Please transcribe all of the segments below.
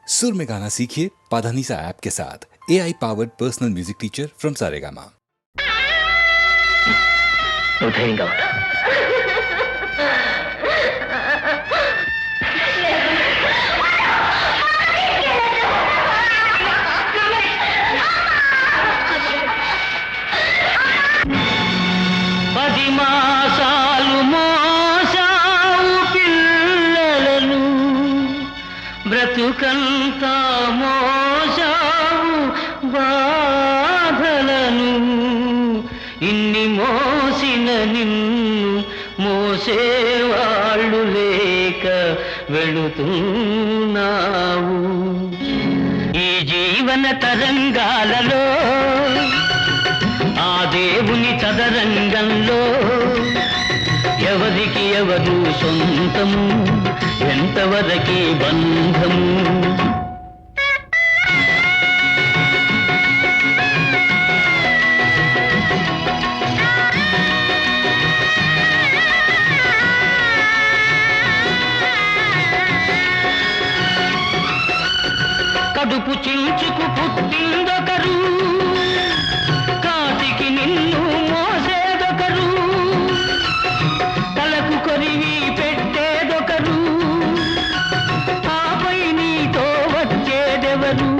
सुर में गाना सीखिए पाधानीसा ऐप के साथ। AI powered personal music teacher from Saregama. నువ్వు ధైర్యంగా ఉండు. పది మాసాలు మోసావు పిల్లలను, బ్రతుకంతా మోసావు బాధలను. ఇన్ని మోసిన నిన్ను మోసేవాళ్ళు లేక వెళుతున్నావు. ఈ జీవన తరంగాలలో ఆ దేవుని చదరంగంలో ఎవరికి ఎవరు సొంతము, ఎంతవరకి బంధము. కడుపు చించుకు పుట్టిందొకరు, కాటికి నిన్ను మోసేదొకరు, తలకు కొరివి పెట్టేదొకరు, ఆపై నీతో వచ్చేదెవరు,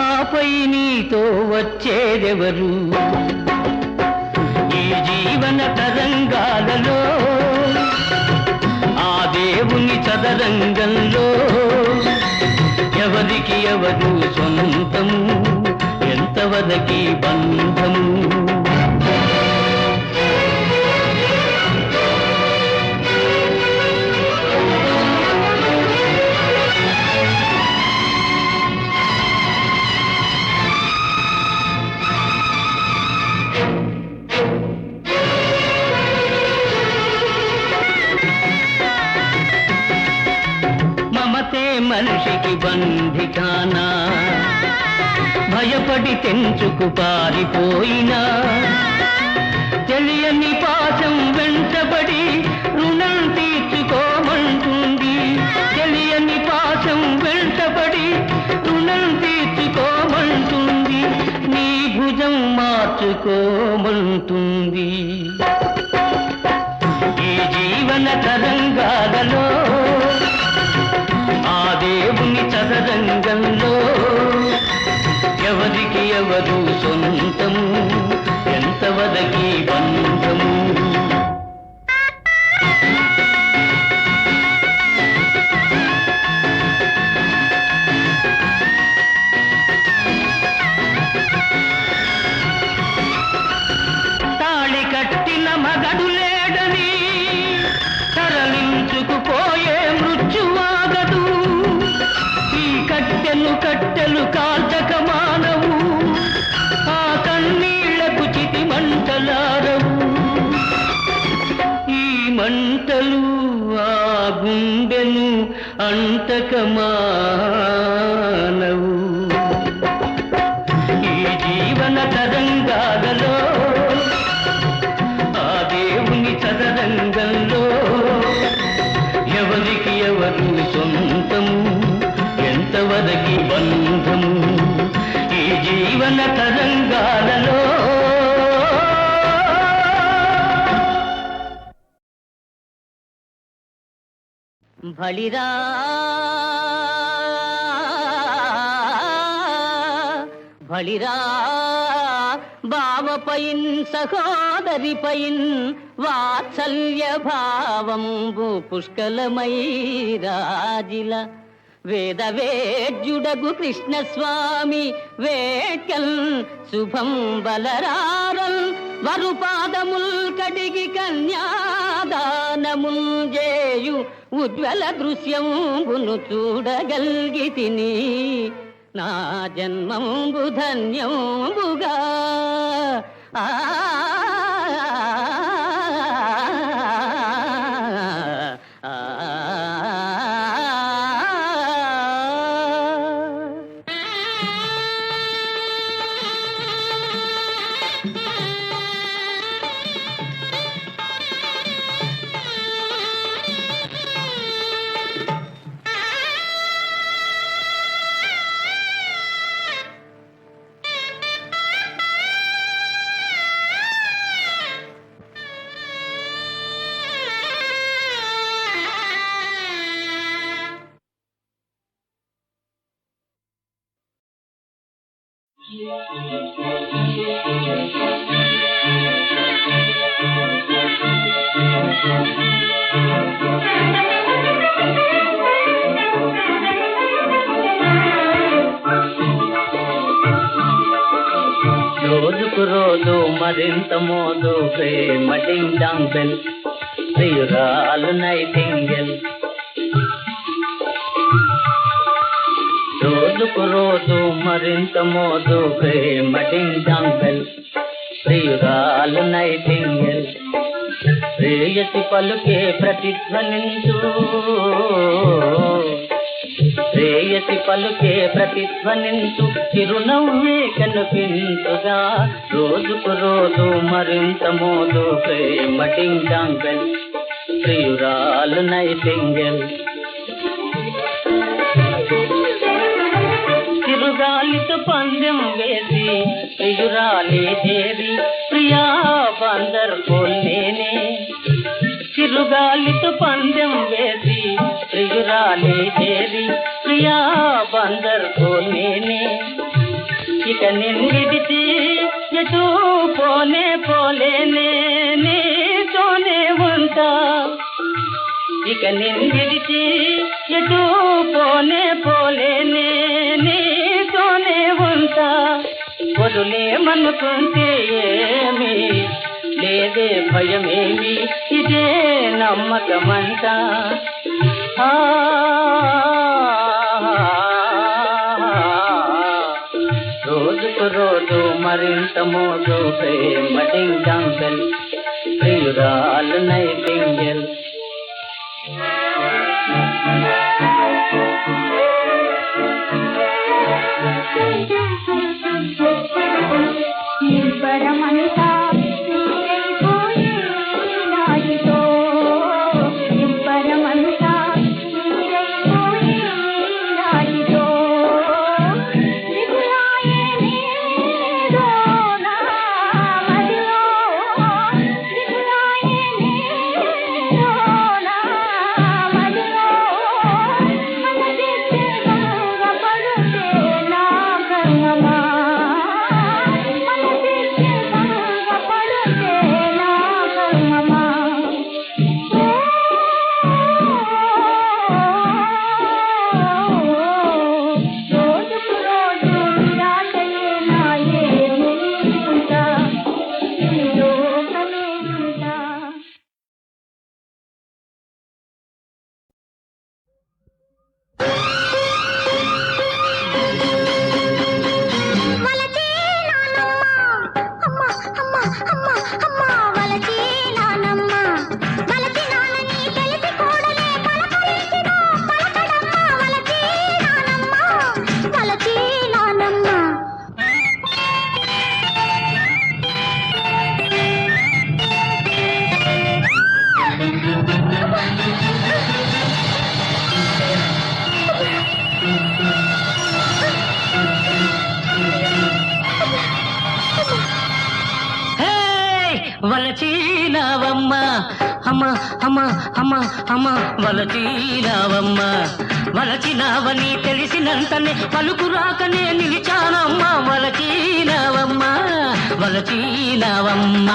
ఆపై నీతో వచ్చేదెవరు. ఈ జీవన తరంగాలలో ఆ దేవుని చదరంగంలో ఎవరికి ఎవరు సొంతము, ఎంతవరకి బంధము. మనిషికి బంధికానా, భయపడి తెంచుకు పారిపోయినా, తెలియని పాశం వెంటబడి రుణం తీర్చుకోమంటుంది. తెలియని పాశం వెంటబడి రుణం తీర్చుకోమంటుంది, నీ భుజం మార్చుకోమంటుంది. ఈ జీవన తరంగాలలో ఆ దేవుని చదరంగంలో ఎవరికి ఎవరు సొంతము, ఎంతవరకి బంధము. తాళి కట్టిన మగడు లేడని తరలించుకుపోయే మృత్యువాగదు. ఈ కట్టెలు కట్టెలు కాల్చక మానవు, ఆ కన్నీళ్లకు చితి మంటలారవు. ఈ మంటలు ఆ గుండెను అంటక మానవు. ఈ జీవన తరంగాలలో ఆ దేవుని చదరంగంలో ఎవరికి ఎవరు సొంతము, ఎంతవరకి బంధము. ఈ జీవన తరంగాలలో బలిరా బలిరా బావపైన్ సహోదరిపైన్ వాత్సల్య భావంబు పుష్కలమై రాజిల. వేదవేద్యుడగు కృష్ణస్వామి వేట్కల్ శుభం బలరారల్, వరుపాదముల్ కడిగి కన్యాదానముల్ చేయు ఉజ్వల దృశ్యంబును చూడగల్గితిని. నా జన్మంబు ధన్యంబుగా ఆ రోజుకు రోజు మరింత మోదు ప్రేమ డింగ్ డాంగ్ బెల్ ప్రియురాలు నైటింగెల్ రోజుకు రోజు మరింత మోదు ప్రేమ డింగ్ డాంగ్ బెల్ ప్రియురాలు నైటింగెల్ ప్రేయసి పలుకే ప్రతిధ్వనించు ప్రేయసి పలుకే ప్రతిధ్వనించు చిరునవ్వే కనిపించుగా రోజుకు రోజు మరింత మోదు ప్రేమ డింగ్ డాంగ్ బెల్ ప్రియురాలు నైటింగెల్ చిరుగాలితో పందెం వేసి ప్రియురాలి చేరి ప్రియా బందర్ కోల్నేనే చిరుగాలితో పందెం వేసి ప్రియురాలి చేరి ప్రియా బందర్ కోల్నేనే ఇక నిన్నిడిచి ఎటు పోనే పోలేనే నీతోనే ఉంటా ఇక నిన్నిడిచి ఎటు పోనే పోలేనే నీతోనే ఉంటా వదులేమనుకుంటే ఏమి లేదే భయమేమి ఇదే నమ్మకమంట రోజుకు రోజు మరింత మోదు ప్రేమ డింగ్ డాంగ్ బెల్ ప్రియురాలు నైటింగెల్ పరమంతా నీరైపోయే నాటితో పరమంతా నీరైపోయే నాటితో దిగులాయే నీదో నా మదిలో దిగులాయే నీదో నా మదిలో మనసిచ్చే గంగ పడుతే నా కర్మమా వలచీనావమ్మ అమ్మ అమ్మ అమ్మ అమ్మ వలచీనావమ్మ వలచినావని తెలిసినంతనే పలుకు రాకనే నిలిచానమ్మ వలచీనావమ్మ వలచీనావమ్మ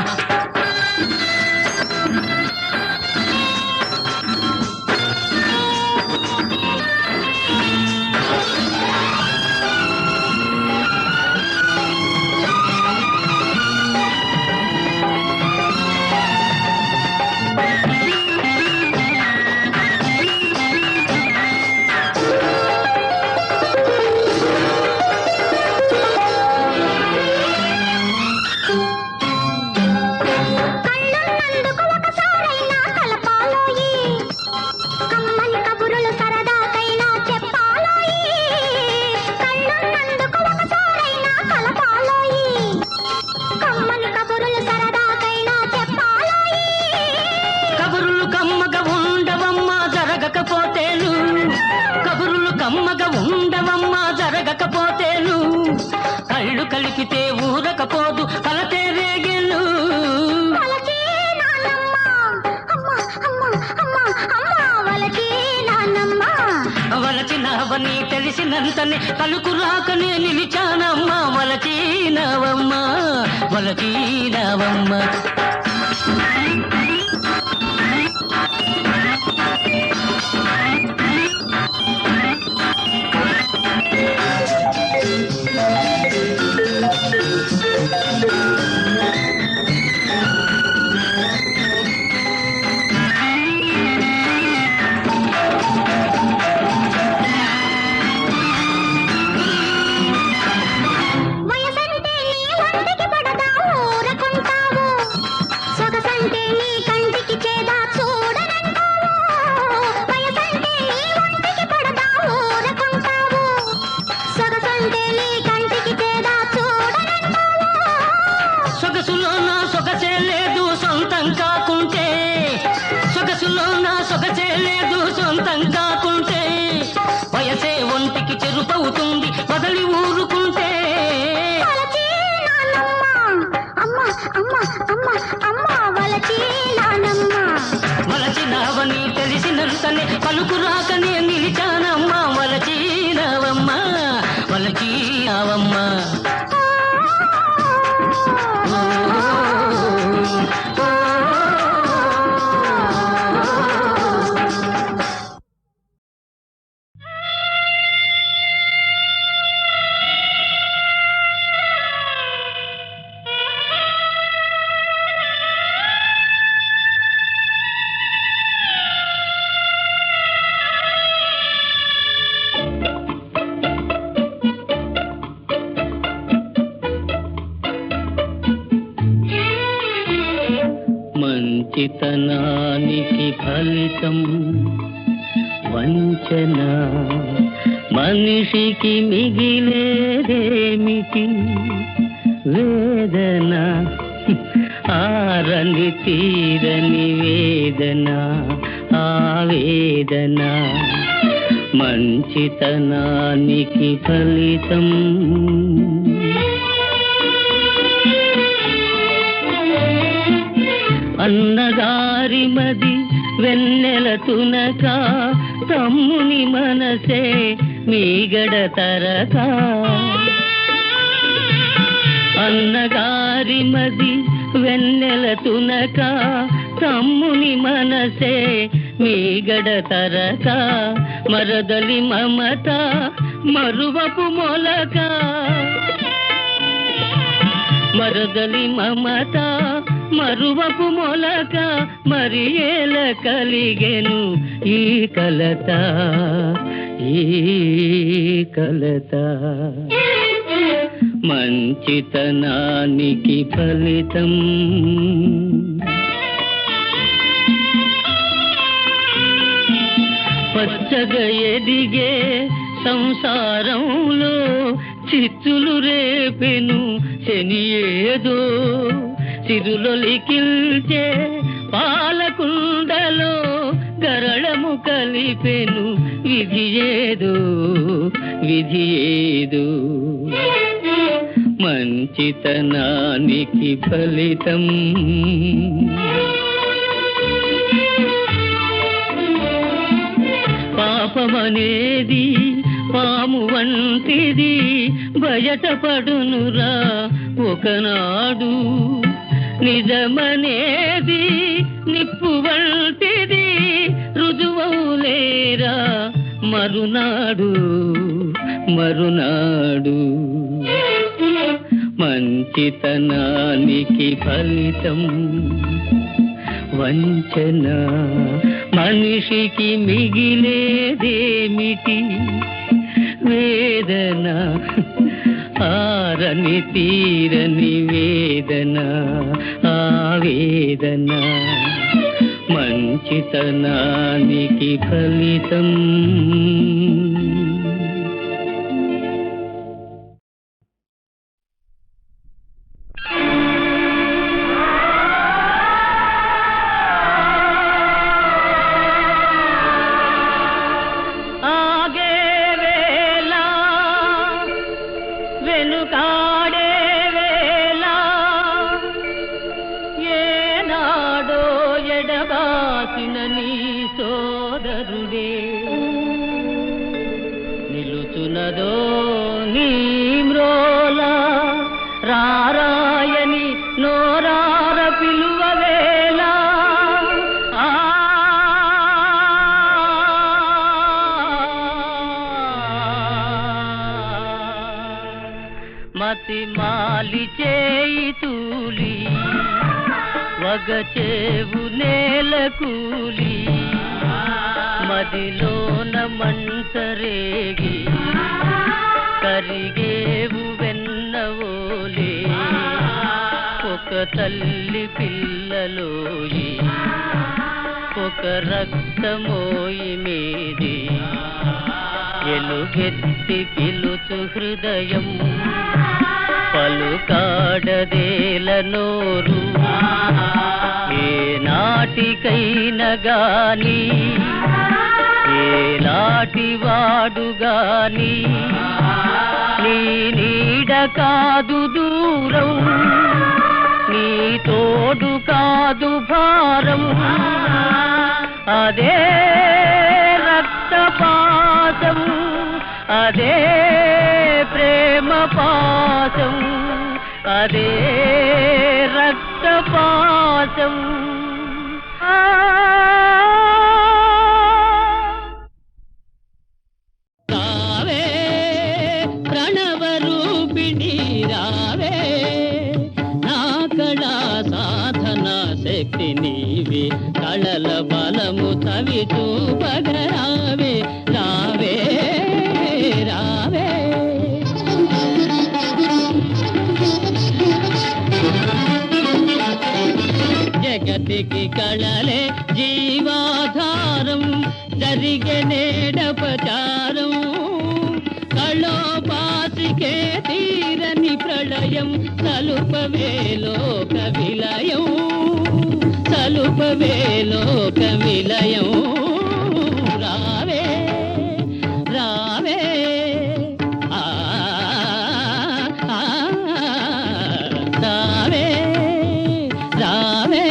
కమ్మగా ఉండవమ్మా జరగకపోతేను కళ్ళు కలిపితే ఊరకపోదు కలతే రేగెను వల వలచినవని తెలిసినంతనే పలుకు రాకనే నిలిచానమ్మా వలచినవమ్మా వలచినవమ్మా వయసంటే నీ ఒంటికి పడదా ఊరకుంటావు సొగసంటే నీ కంటికి చేదా చూడనంటావు వయసంటే నీ ఒంటికి పడదా ఊరకుంటావు సొగసంటే నీ కంటికి చేదా చూడనంటావు సొగసులో నా సొగసే లేదు సొంతం కాకుంటే సొగసులో నా సొగసే లేదు సొంతం కాకుంటే వయసే ఒంటికి చెరుపవుతుంది వదలి ఊరుకుంటే వలచి నానమ్మ అమ్మ అమ్మ అమ్మ అమ్మ వలచి నానమ్మ వలచినవని తెలిసినంతనే పలుకు రాకనే నిలిచానమ్మా వలచినవమ్మా వలచినవమ్మా మంచితనానికి ఫలితం వంచన మనిషికి మిగిలేదేమిటి వేదన ఆరని తీరని వేదన ఆవేదన మంచితనానికి ఫలితం అన్నగారి మది వెన్నెల తునక తమ్ముని మనసే మీగడ తరక అన్నగారి మది వెన్నెల తునక తమ్ముని మనసే మీగడ తరక మరదలి మమత మరువపు మొలక మరదలి మమత మరువపు మొలక మరి ఏల కలిగెను ఈ కలత ఈ కలత మంచితనానికి ఫలితం పచ్చగా ఎదిగే సంసారంలో చిచ్చులు రేపెను శని ఏదో చిరులొలికిల్చే పాలకుండలో గరళము కలిపెను విధి ఏదో విధి ఏదో మంచితనానికి ఫలితం పాపమనేది పాము వంటిది బయటపడునురా ఒకనాడు నిజమనేది నిప్పు వంటిది రుజువౌలేరా మరునాడు మరునాడు మంచితనానికి ఫలితం వంచన మనిషికి మిగిలేదేమిటి వేదన ఆరని తీరని వేదన ఆవేదన మంచితనానికి ఫలితం వచ్చునదో నీ మ్రోల రారాయని నోరార పిలువవేళ మతి మాలి చేయి తూలి వగచేవు నేల కూలి మదిలోన మంటరేగి కరిగేవు వెన్నవోలే ఒక తల్లి పిల్లలోయి ఒక రక్తమోయి మీది ఎలుగెత్తి పిలుచు హృదయం పలుకాడదేల నోరు ఏ నాటికైన గాని ఏలాటి వాడు గాని నీ నీడ కాదు దూరం నీ తోడు కాదు భారం అదే రక్తపాతం అదే ప్రేమ పాశం అదే రక్తపాశం రావే ప్రణవ రూపిణి రావే నా కళా సాధన శక్తి నీవే కళల బలము తవి చూపగరావే రావే రావే జగతికి కళలే జీవాధారం జరిగే నేడపచారం కళోపాసికే తీరని ప్రళయం సలుపవేలోక విలయం సలుపవేలోక విలయం రావే రావే ఆ రావే రావే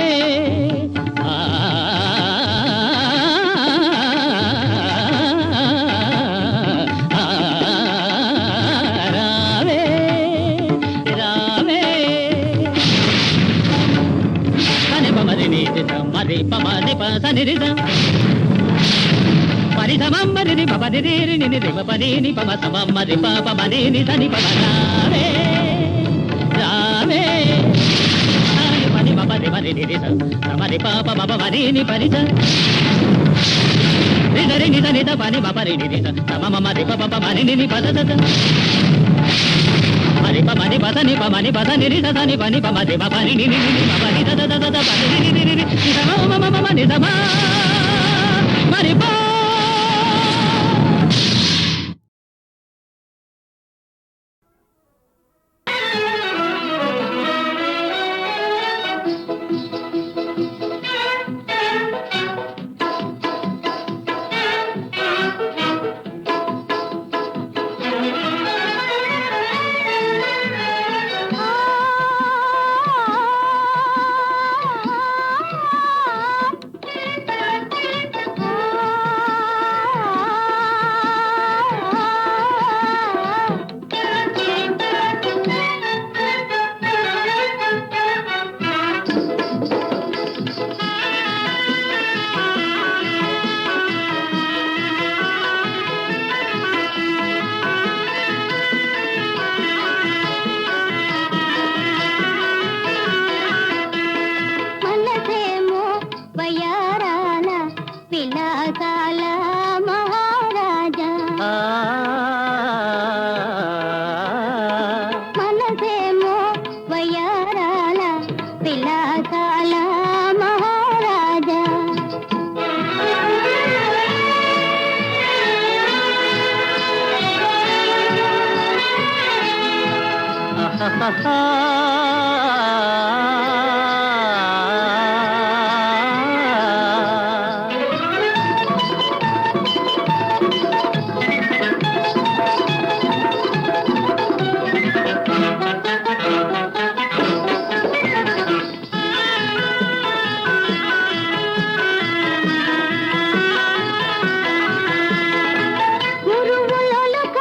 రావే రావే సని పమరి నీతి మరి పమరి పసనిరిద మరి సమమ్మరి పమరి ని పని ని పమ సమమ్మరి పమరి ని సని పమ రావే రావే పని పమరి మరి నిరిద సమరి పాప మమ మరి ని పరిస నిదరి నిద నిద పని మపరి నిరిద సమ మమ రి పప మరి ని పద సద మరి పమని పద ని పమని పద నిరిద సని పని పమరి పని ని ని పని దద దద దద పని ని ని ని సమ మమ మమ ని సమ మరి పా గురువులొలక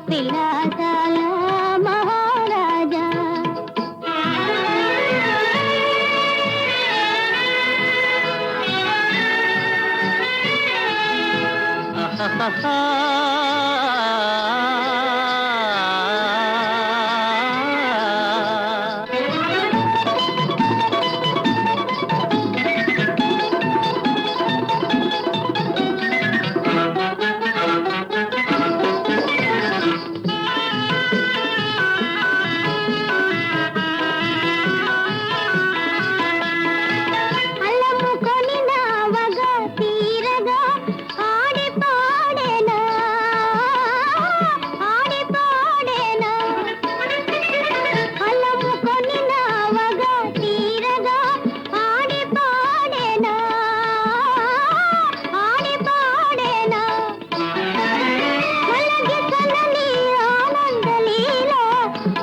విలాసాల మహారాజా అల్లముకొని నావగా తీరగా ఆడి పాడేనా అల్లముకొని నావగా తీరగా ఆడి పాడేనా మలగి కలని ఆనందలీల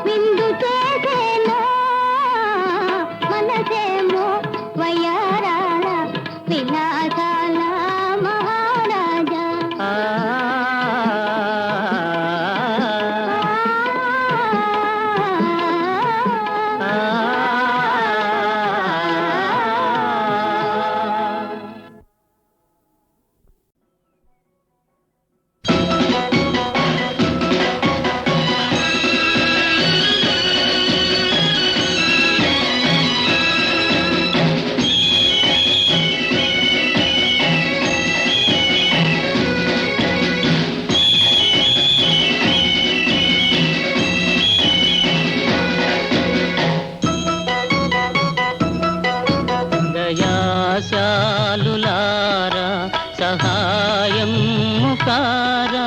విందు చేసేనా మనసేమో వయారాల విలాసాల మహారాజా దయాశాలులారా సహాయం ముకారా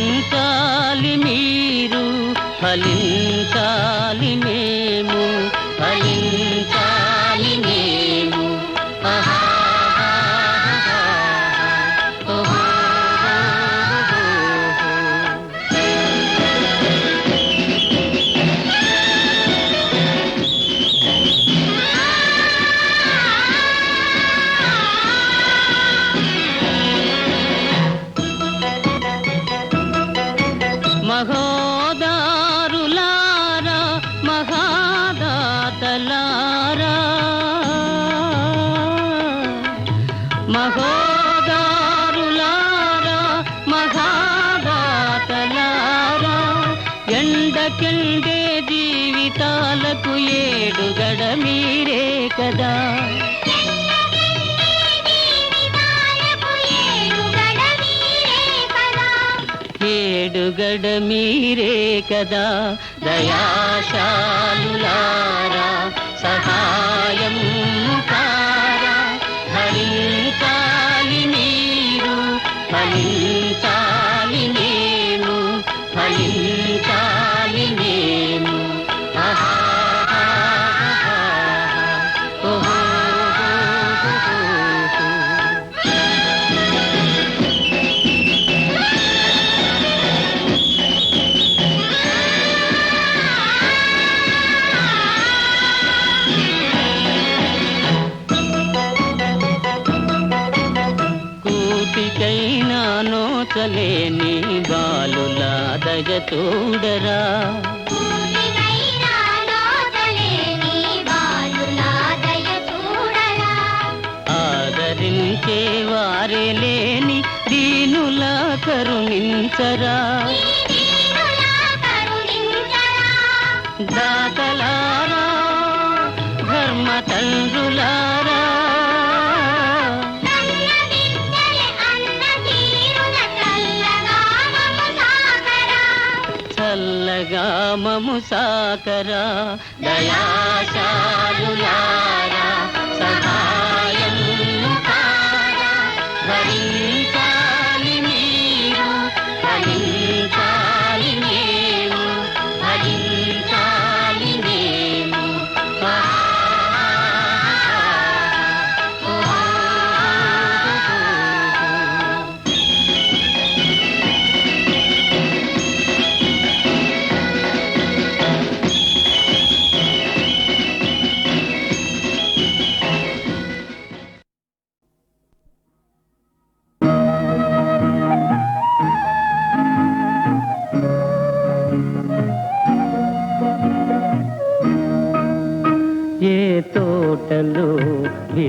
భరించాలి మీరు ఫలించాలి మేము ఫలించాలి మేము మహోదారులారా మహాదాతలారా మహోదారులారా మహాదాతలారా ఎండకెండే జీవితాలకు ఏడుగడ మీరే కదా ఏడుగడ మీరే కదా దయాశాలులారా సహాయం ముకారా భరించాలి మీరు ఫలించాలి మేము ఫలించాలి మేము కూటికైనా నోచలేని బాలుల దయ చూడరా ఆదరించే వారే లేని దీనుల కరుణించరా దాతలారా ధర్మ తండ్రులారా చల్లగా మము సాకరా దయాశాలులారా సహాయం ముకారా భరించాలి మీరు ఫలించాలి మేము ఫలించాలి మేము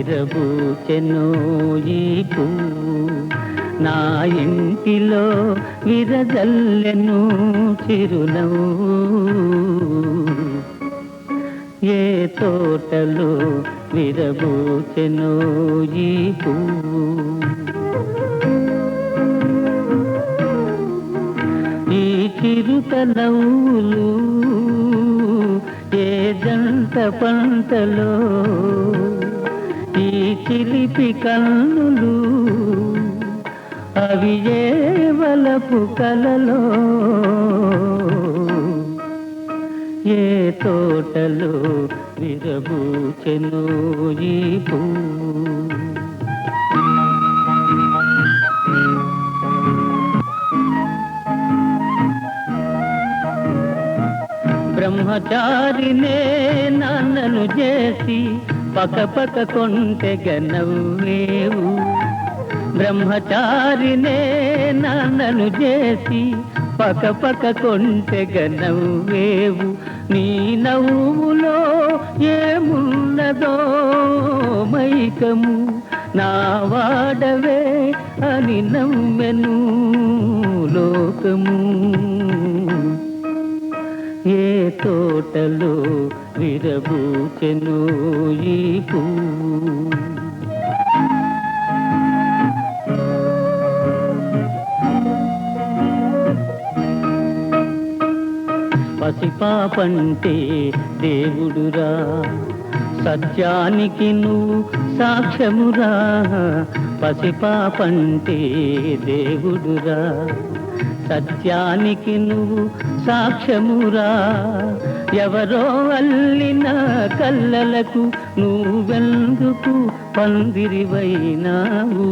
విరబూచెను ఈ పువ్వు నా ఇంటిలో విరజల్లెను చిరునవ్వు ఏ తోటలో విరబూచెను ఈ పువ్వు ఈ చిరుతలవులు ఏ జంట పంటలో ఈ చిలిపి కన్నులు అవి ఏ వలపు కలలో ఏ తోటలో విరబూచెను ఈ పువ్వు బ్రహ్మచారినే నాన్నను చేసి పక కొంటెగ నవ్వేవు బ్రహ్మచారినే నాన్నను చేసి పక కొంటెగ నవ్వేవు నీ నవ్వులో ఏమున్నదో మైకము నా వాడవే అని నమ్మెను లోకము ఏ తోటలో విరబూచెను ఈ పువ్వు పసిపాపంటే దేవుడురా సత్యానికి నువ్వు సాక్ష్యమురా పసిపాపంటే దేవుడురా సత్యానికి నువ్వు సాక్ష్యమురా ఎవరో అల్లిన కల్లలకు నువ్వెందుకు పందిరివైనావు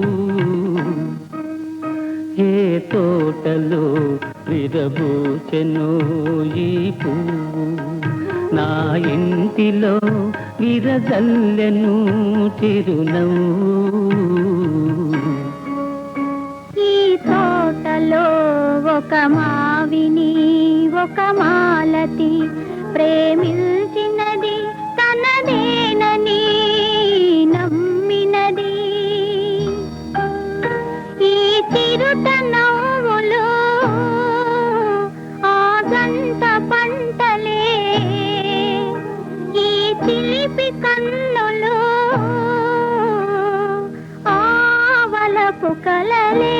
ఏ తోటలో విరబూచెను ఈ పువ్వు నా ఇంటిలో విరజల్లెను చిరునవ్వు ఈ తోటలో ఒక మావిని ఒక మాలతి ప్రేమించినది తనదేనని నమ్మినది ఈ చిరుత నవ్వులు ఆ గంట పంటలే ఈ చిలిపి కన్నులు ఆ వలపు కలలే